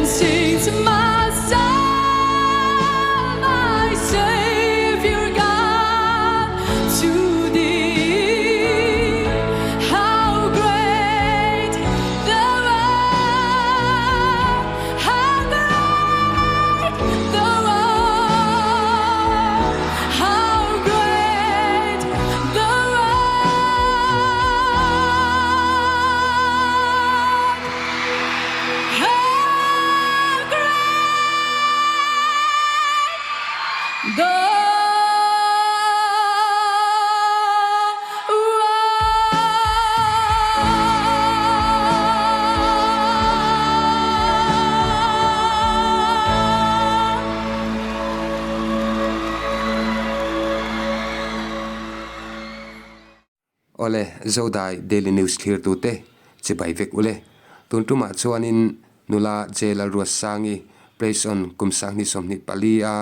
sing to myself, my Savior God, to thee. How great thou art, how great thou art, how great thou ole zodai daily news clear tu te che bai vek ule tuntuma chuanin nula jela ruas sangi praise on kumsang ni somni palia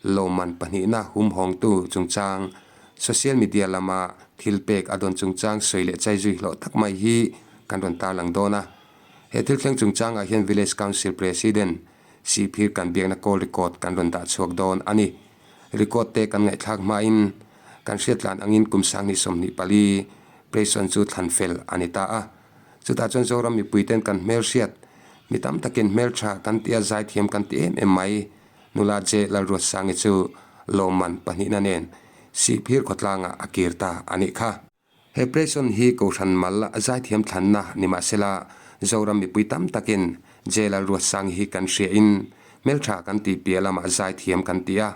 loman pani na hum hong tu chungchang social media lama thilpek adon chungchang soile chai jui lo tak mai hi kanron ta lang dona he thilthleng chungchang a hian village council president cphir kan biak na call record kanron da chuak don ani record te kan ngai thak ma in kan hriatlan angin kumsang ni somni pali preson chu thanfel anita a chuta chon zoram mi puiten kan mel hriat mitam takin mel tha kan tia zai thiam kan ti em mai nula je la ro sangi chu loman pani na nen cphir khotlanga akirta ani kha he preson hi ko than mal zai thiam thlan na nima sela zoram mi puitam takin je la ro sang hi kan hria in mel tha kan ti pialama zai thiam kan tia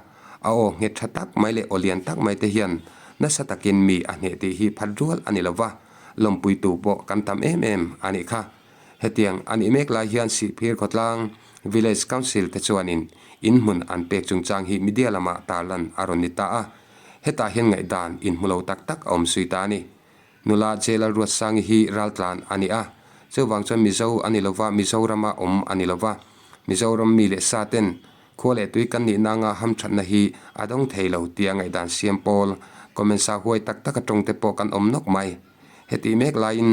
ao nge thatak maile olian tak mai te hian na satakin mi ane ti hi phadrual ani lova lompui tu po kan tam em ani kha hetiang ani mek la hian si phir khotlang village council te chuanin in mun an pek chungchang hi media lama talan aronita a heta hian ngai dan in mulo tak tak om suita ni nula jela ruat sang hi raltlan ani a chewang chon mizo ani lova mizorama om ani lova mizoram mi le saten khole tui kan ni nanga ham thatna hi adong theilo tia ngai dan siam pol komensa huai tak tak atong te po kan om nok mai heti mek lain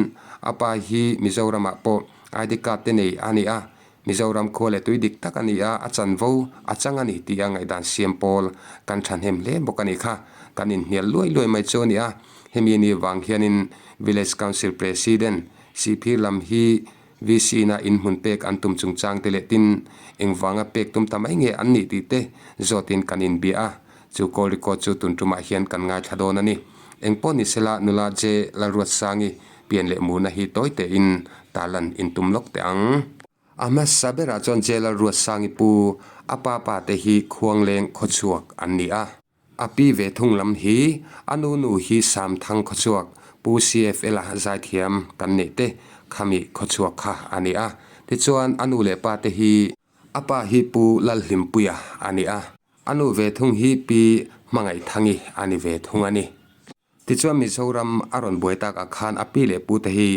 apa hi mizorama po id card te nei ani a mizoram khole tui dik tak ani a achan vo achang ani tia ngai dan siam pol kan than hem le bokani kha kanin hnial loi mai choni a hemi ni wang hianin village council president cp lam hi VC na in hun pek antum chungchang tele tin engwanga pek tum tamai nge anni ti te zotin kanin bia chu koli ko chu tuntuma hian kan ngai thadon ani engpo ni sela nula je la ruat sangi pian le mu na hi toite in talan in tumlok te ang ama sabera chon je la ruat sangi pu apa pa te hi khuang leng khochuak anni a api ve thung lam hi anu nu hi sam thang khochuak pu CFL zai thiam kan ne te khami khochuak kha ani a ti chuan anu le pa te hi apa hi pu lal hlim puya ani a anu ve thung hi pi mangai thangi ani ve thung ani ti chuan mizoram aron boitak a khan api le pu te hi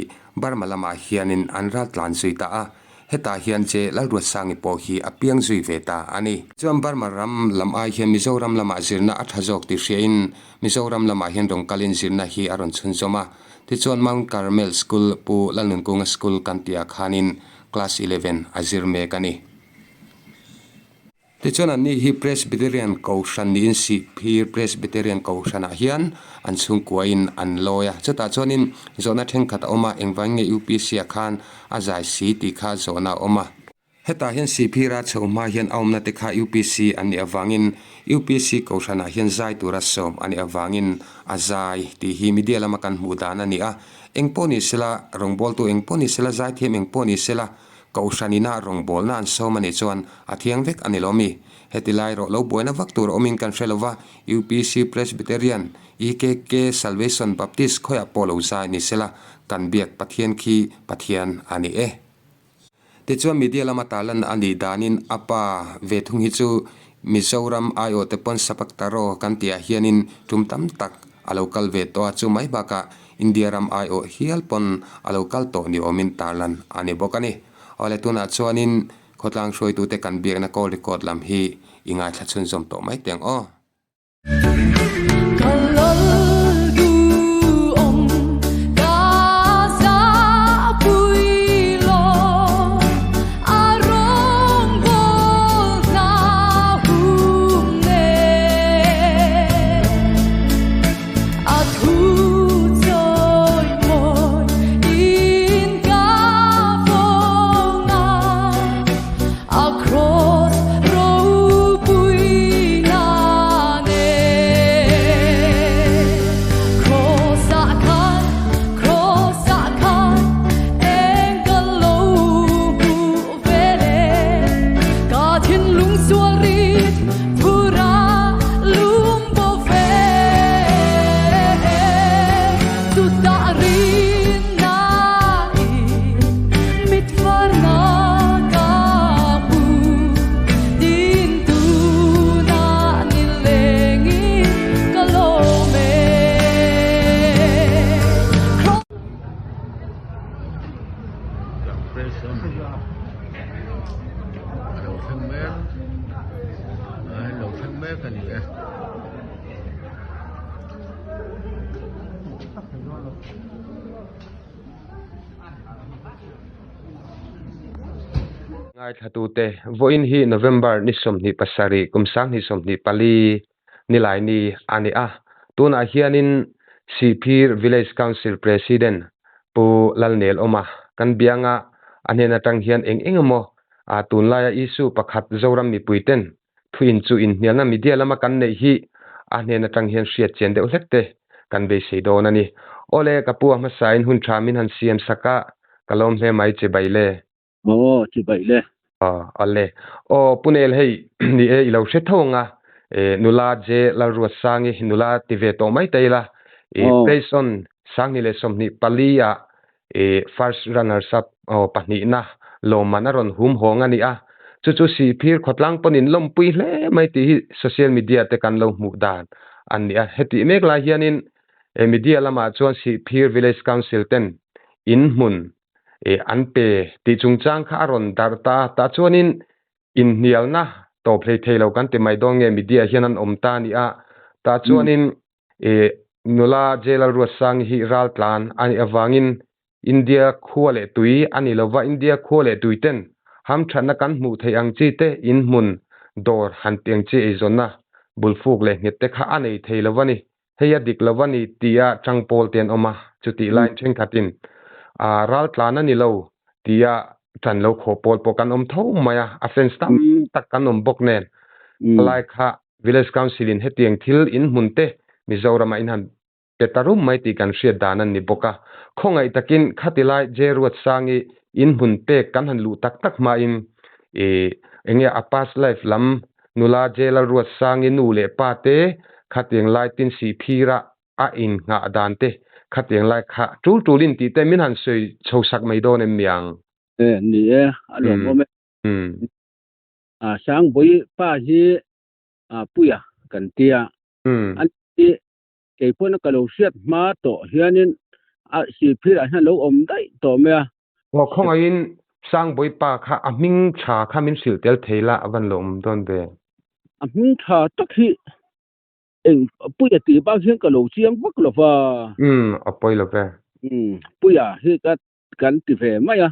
barmalama hianin anrat tlan suita a heta hian che lalruat sangi po hi apiang zui veta ani chuan barmaram lam ai hian mizoram lama zirna athajok ti hriain mizoram lama hian rong kalin zirna hi aron chhunchoma ti chuan Mount Carmel School pu lalnungkung school kantia khanin class 11 azir me kani ti chuan ani hi Presbyterian Kaushan ni si phir Presbyterian Kaushana hian an chung kuain an loya chuta chuanin zona thengkhat oma engwange UPC khan azai si ti kha zona oma heta hian CPra choma hian aumna te kha UPC ani awangin UPC Kaushana hian zai tura som ani awangin azai ti hi media lama kan mudana ni a engponi sela rongbol tu engponi sela zai them engponi sela Kaushanina rongbol na an somani chuan athiang vek ani lomi hetilai ro lo boina vaktur omin kan hrelowa UPC Presbyterian EKK Salvation Baptist khoya polo zai ni sela kan biak pathian khi pathian ani e te chuan media lama talan ani danin apa ve thung hi chu Mizoram ayo te pon sapak taro kan tia hianin tumtam tak alokal ve to chu mai baka Indiaram ayo hial pon alokal to ni omin talan ani bokani ole tuna chuanin khotlang hroi tu te kan biak na call record lam hi inga thachun zom to mai teng o Arong về cái này ngai thatu te voin hi November ni som ni pasari kumsang ni som ni pali ni lai ni ani a tuna hianin Sipir Village Council President pu lalnel oma kan bianga anena tang hian engemo a tunlaya isu pakhat zoram mi puiten thuin chu in hialna media lama kan nei hi anena tang hian hriat chen de ulekte kan be seidon ani ole kapu ma sain hun thamin han CM saka kalom he mai che baile chỉ vậy lên alle punel hei ni e ilo hre thonga nula je la ruat sangi nula tive to mai teila based on sangi le somni palia first runners up pani na lo manaron hum honga ni a chu si phir khotlang ponin lom pui hle mai ti social media te kan lo mu dan an ni a heti mek la hianin media lama chuan si phir village council ten in mun an pe ti chungchang kha ron darta ta chuanin in nialna to phlei theilo kan ti mai dong nge media hianan omta ni a ta chuanin nula jela ru sang hi ral tlan ani awangin India khuale tui ani lova India khuale tuiten ham thana kan mu thei ang chi te in mun dor han tiang chi e zona bulfuk le ngete kha anei thei lovani heya dik lovani tia changpol ten oma chuti line theng khatin ral tlana ni lo tia tran lo khopol pokan tho maya offense tam tak kan bok nen lai kha village council in hetiang thil in munte Mizoram in han petarum mai ti kan hriat danan ni boka khongai takin khatilai jeruat sangi in hun pe kan han lu tak tak ma in enge apas life lam nula jela ruat sangi nu le pa te khatiang lai tin si phira a in nga dante khatiang lai kha tulin ti te min han soi chosak mai don em yang nè alo mo me sang boi pa hi puya kan tia an ti ke pon ka lo siat ma to hianin si phir han lo om dai to me ngo khongain sang boi pa kha aming tha kha min sil tel theila avan lom don be aming tha tak hi eng puya ti ba hian ka lo chiang vak lo wa apoi lo ve puya hi ka kan ti ve ma ya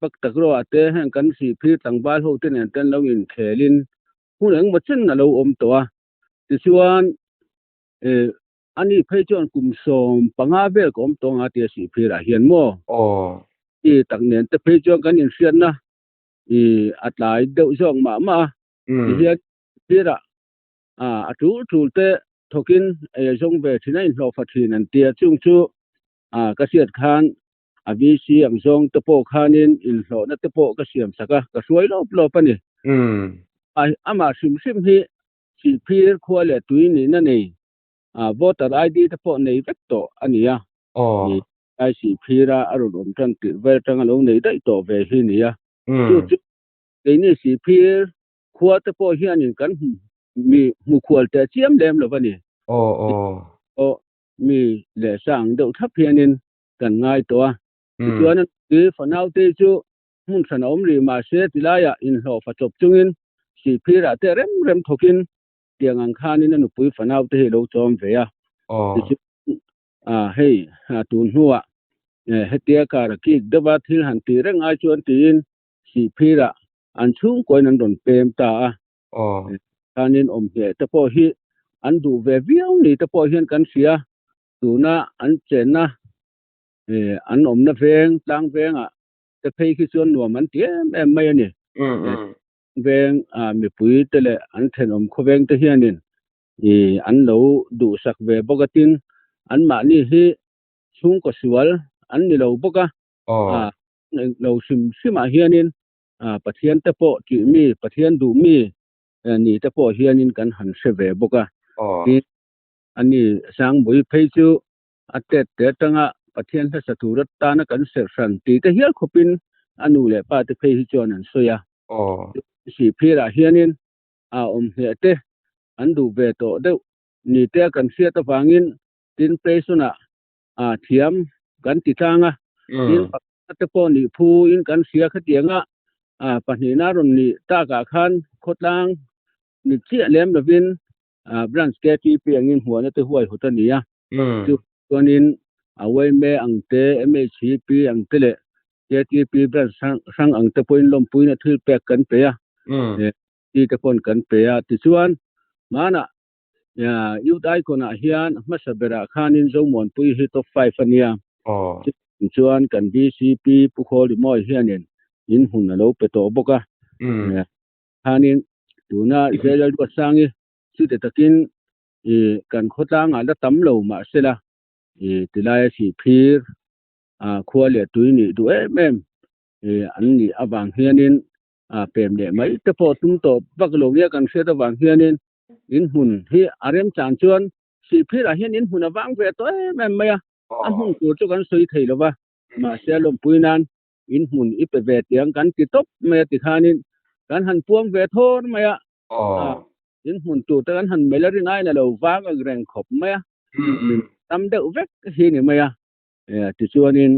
pak tak ro ate han kan si phir tang ba ho te nen ten lo in khelin hun eng ma chen na lo om to a ti chuan ani phei chon kum som panga vel kom tong a ti si phir a hian mo i tak nen te phei chon kan in sian na i atlai deuh zong ma ti hian phira a tu te thokin zong ve thina in lo fathin an tia chung chu ka siat khan a vi si ang zong te po khanin in lo na te po ka siam saka ka suai lo pani ama sim hi si phir khwale tuini na nei voter ID te po nei vekto ania ai si phira aron om tang ti vel tang lo nei dai to ve hi nia chu ke ni si phir khwa te po hianin kan mi mu khwal te chiam lem lo bani mi le sang deuh thap hianin kan ngai to a chuan ti fanau te chu mun san om ri ma se tilaya in lo fa chop chungin si phira te rem thokin tiang ang khanin anu pui fanau te lo chom ve a hei tun huwa hetia kar ki dawa thil han ti reng ai chuan tin si phira an chung koin an don pem ta a khanin om he te po hi an du ve viau ni te po hian kan sia tuna an chen na an om na veng tlang veng a te phei khi chuan nuam an tiam em mai ani veng mi pui te le an then om kho veng te hianin an lo du sak ve bokatin an ma ni hi chung ko sual an ni lo boka lo sim hianin pathian te po ti mi pathian du mi ni te po hianin kan han se ve boka ani sang boi phei chu atet te tanga pathian ha saturat ta na kan ser san ti te hial khopin anu le pa te phei hi chon an soya si phira hianin om he te an du ve to de ni te kan sia ta wangin tin presuna thiam kan ti tanga in te po ni phu in kan sia kha tianga pani na ron ni ta ka khan khotlang ni chi lem lo vin branch ke ti pi angin huwa na te huai hotania chu tonin awai me angte me chi pi angtele ke ti pi branch sang angte point lom pui na thil pek kan pe ya ti te pon kan pe ya ti chuan mana ya yu dai kona hian masabera khanin zo mon pui hi top 5 ania chuan kan BCP pu kholi moi hianin in hun lo pe to boka khanin tuna zelal ko sangi si te takin kan khotang ala tam lo ma sela tilai si phir khwale tuini du em an ni awang hianin pem le mai te po tum to baklo ya kan se ta wang hianin in hun hi arem chan chuan si phir a hian in hun awang ve to em maya an hun tur chu kan soi thei lo wa ma se lom puinan in hun ipe ve tiang kan ti top me ti khanin kan han puang ve thon maya in hun tur ta kan han melari ngai na lo wang a reng khop maya min tam deuh vek hi ni maya ti chuanin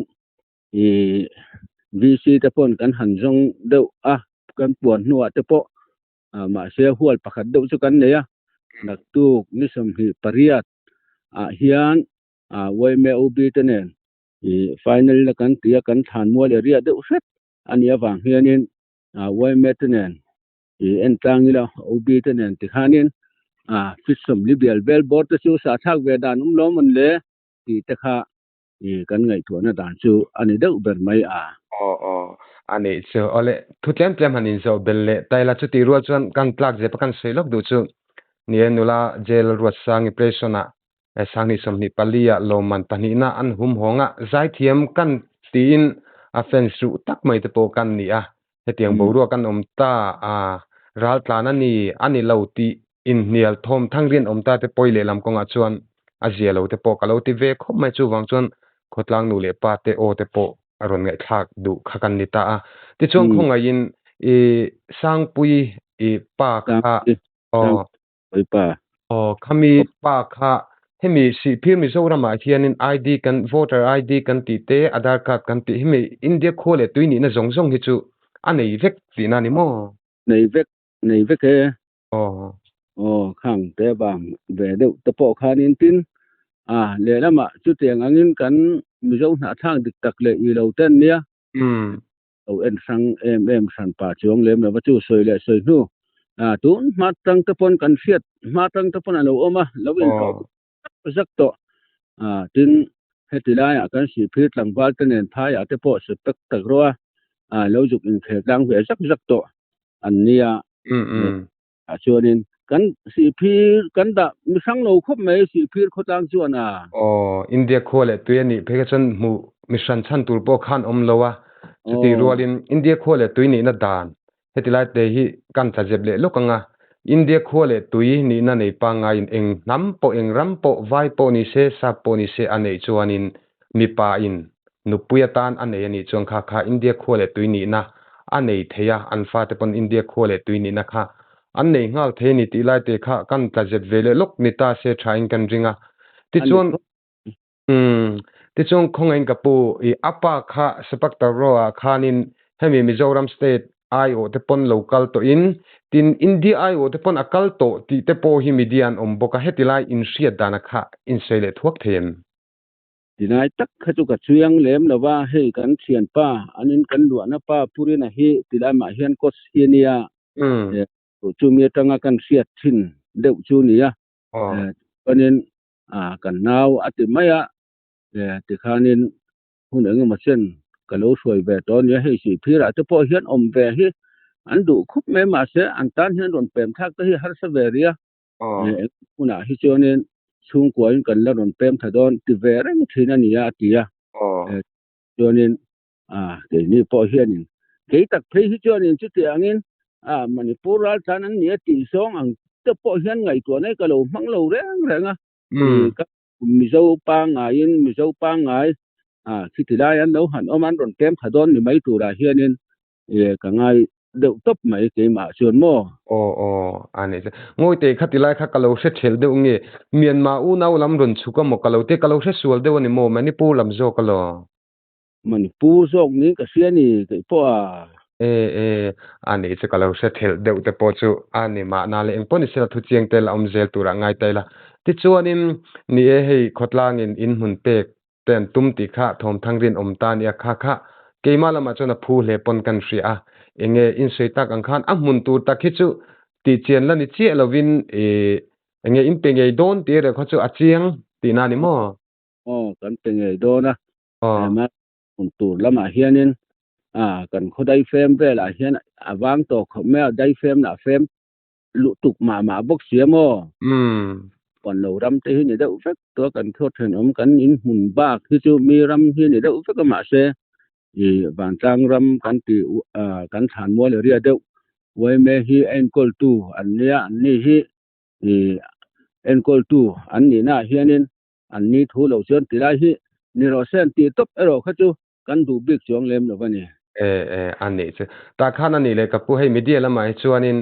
VC te pon kan han zong deuh kan puan nuwa te po ma se hual pakhat deuh chu kan neya nak tu ni som hi pariat hian wai me obi te nen final la kan tia kan than mo le ria deuh set ania wang hianin wai me te nen en tangila obi te nen ti khanin fisom liberal bel board te chu sa thak ve dan lo mon le ti te kha kan ngai thuana dan chu ani deuh ber mai ani chu ole thutlem tlem hanin zo belle taila chu ti rual chuan kan plak je pakan seilok du chu nie nula jail ruat sangi presona sangi somni palia loman pani na an hum honga zai thiam kan tin offense ru tak mai te po kan ni hetiang boru kan omta ral tlana ni ani lauti in nial thom thangrin omta te poile lam konga chuan azialo te po kalo ti ve khop mai chu wang chuan khotlang nu le pa te o te po aron ngai thak du khakan ni ta ti chuan khonga in sang pui pa kha pa khami pa kha hemi si phir mi zorama hianin ID kan voter ID kan ti te Aadhaar card kan ti hemi India khole tuini na zong hi chu anei vek ti na ni mo nei vek he khang te bang ve deuh te po khanin tin le lama chu tiang angin kan mi zo na thang dik tak le I lo ten nia en sang em san pa chuang lem na chu soi le soi nu tun ma tang te pon kan fiat ma tang te pon alo oma lo in ko zak to tin hetilai kan si phir tlang wal ten en phai te po se tak tak ro lo juk in khe dang ve zak to an nia chuanin kan si phir kan da mi sang lo khop mai si phir khotang chuan India khole tuani phekachan mu mission chan tur po khan om lowa chuti rualin India khole tuini na dan hetilai te hi kan chajeb le lokanga India khole tui ni na nei pa nga in eng nam po eng ram po vai po ni se sa po ni se anei chuanin mi pa in nupuya tan anei ani chuang kha India khole tuini na anei theya anfa te pon India khole tuini na kha annei ngal the ni ti lai te kha kan tajet vele lok ni ta se thain kan ringa ti chuan khongain kapu apa kha sepak ta ro khanin hemi Mizoram state IO te pon local to in tin India IO te pon akal to ti te po hi median omboka hetilai in ria dana kha in sele thuak them dinai tak khatu ka chuyang lem lawa he kan thian pa anin kan lu na pa purina hi tilai ma hian kos hiania chu mi tanga kan ria thin deuh chu nia panin kan nau ati maya ti khanin hun eng ma chen kalo soi ve to nia he si phira te po hian om ve hi an du khup me ma se an tan hian ron pem thak te hi har sa veria una hi chonin chung koin kan la ron pem thadon ti ve reng thina nia tia chonin ke ni po hianin ke tak phei hi chonin chu ti angin Manipural tanan nia ti song ang te po hian ngai to nei kalo mang lo reng renga ka mizo pa ngai khitilai an lo han oman ron pem thadon ni mai tura hianin ka ngai deuh top mai ke ma chuan mo ani ngoi te khatilai kha kalo se thel deuh nge Myanmar u nau lam ron chuka mo kalo te kalo se sual deuh ni mo Manipur lam zo kalo Manipur zok ni ka siani ke po ani chu kalau se thel deuh te po chu ani ma na le engpon se thu chiang tel om zel tura ngai tela ti chuanin ni e hei khotlangin in hun pek ten tum ti kha thom thangrin om ta nia kha kha keima lama chona phu le pon kan ri a enge in sei tak ang khan a mun tu takhi chu ti chen la ni che lovin enge in pe ngei don ti re kho chu a chiang ti na ni mo kan pe nge do na oh ma un tur lama hianin kan khodai fem ve la hian awang to khome dai fem na fem lu tuk ma bok siamo còn lâu ram te hi ni da ufek to kan thot hen kan in hun ba khi chu mi ram hi ni da ufek ma se i van tang ram kan ti kan than mo le ria de wai me hi en kol tu an nia an ni hi i en kol tu an ni na hianin an ni thu lo chen ti lai hi ni ro sen ti top ero kha chu kan du big chong lem lo bani an ni chu ta khan ani le kapu hei media lama hi chuanin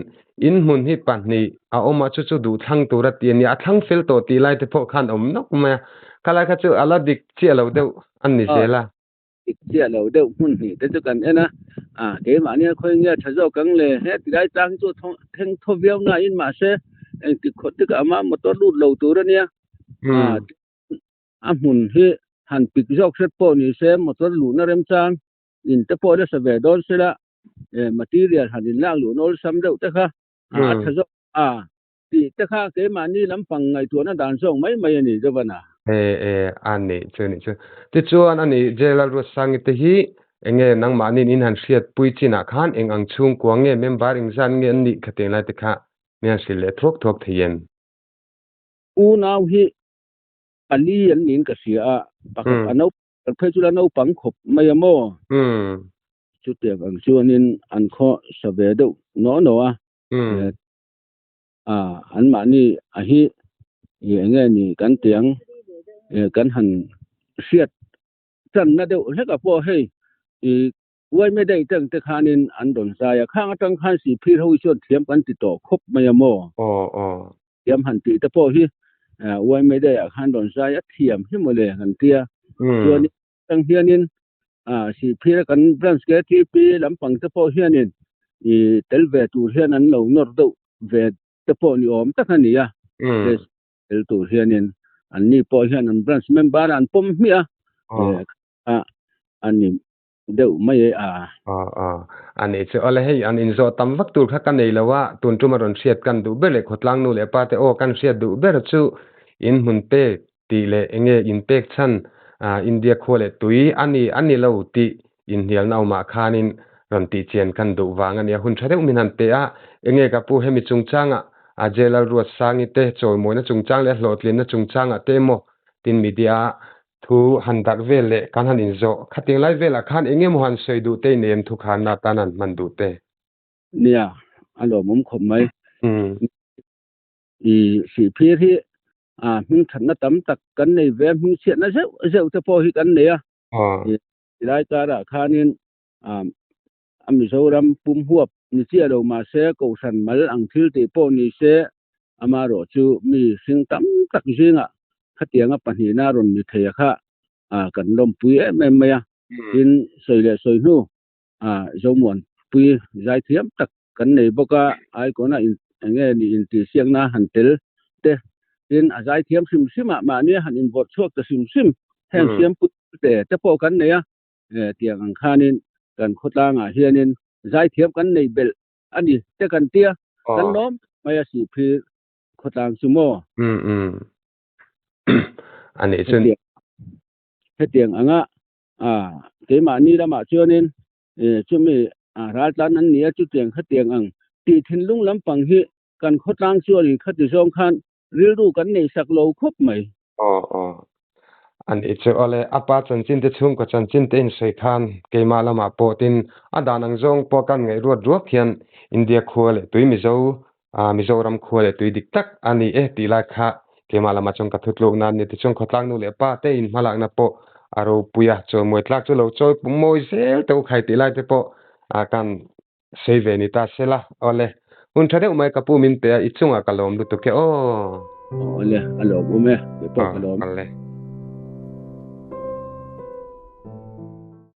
in mun hi pan ni a oma chu chu du thang tura ti ni a thang fel to ti lai te pho khan om nok ma kala kha chu ala dik che lo deu an ni sela chia lo de mun ni te chu kan ena ke ma ni khoi nge thajo kang le he ti dai tang chu theng tho viau na in ma se ti khot ti ka ma motor lut lo tu ra nia mun hi han pik jok set po ni se motor lu na rem chang in te po de sa ve don se la material han in la lu nol sam deuh te kha thajo ti te kha ke ma ni lam pang ngai tu na dan song mai mai ni jo bana an ni chu ti chuan ani jelal ro sang te hi enge nang ma ni in han hriat pui china khan eng ang chung kwa nge member ing zan nge ni khateng lai te kha me sil le thok thok thien u nau hi ali an nin ka sia pakhat anau phei chu la no pang khop mai amo chu te ang chuanin an kho sabe deuh no an ma ni a hi nge ni kan tiang kan han hriat chan na deuh hleka po hei wai me dei tang te khanin an don sa ya khang atang khan si phir ho chuan thiam kan ti to khop mai amo thiam han ti te po hi wai me dei khan don sa ya thiam hi mo le han tia chuan tang hianin si phir kan branch ke ti pi lampang te po hianin tel ve tu hian an lo nor deuh ve te po ni om tak ani ya tel tu hianin an ni po hian an branch member an pom mi ani deuh mai ani chu ole hei an in zo tam vak tur kha kan nei lawa tun tu maron hriat kan du bele khotlang nu le pa te o kan hriat du ber chu in hun pe ti le enge in pek chan india khole tui ani lo ti in hial nau ma khanin ron ti chen kan du wang ani hun thadeu min han pe enge ka pu hemi chungchanga jelal ruat sangi te choi moina chungchang le hlotlin na chungchanga te mo tin media thu han dak vel le kan han in zo khating lai vela khan enge mo han sei du te nem thu khan na tanan man du te nia alo mum khom mai i si phir hi min than na tam tak kan nei ve min chiat na zeu te po hi kan nei lai ta ra khanin ami zoram pum huap ni chia lo ma se ko san mal ang thil te po ni se ama ro chu mi sing tam tak jinga khatianga pani na ron ni theya kha kan lom pui em ya in soi le soi nu zomon pui zai thiam tak kan nei boka ai ko na in nge ni in ti siang na han tel te in azai thiam sim ma ni han in bot chuak ta sim heng siam put te po kan nei tiang ang khanin kan khotanga hianin zai thiam kan nei bel ani te kan tia kan nom maya si phi khotang sumo ani chun he tiang anga ke ma ni lama chuanin chumi ral tan an nia chu tiang kha tiang ang ti thin lung lampang hi kan khotang chuari khati zong khan ril ru kan nei sak lo khop mai an chu ole apa chan chin te chung ko chan chin te in sei khan ke ma lama po tin adanang zong po kan ngai ruat hian india khole tui mi zo mizoram khole tui dik tak ani ti la kha ke ma lama chong ka thutluk nan ni ti chung khotlang nu le pa te in malak na po aro puya cho moi tlak chu lo choi moi sel to khai ti lai te po kan sei ve ni ta sela ole un thade umai kapu min te ichunga kalom lu to ke ole alo bume be po kalom ale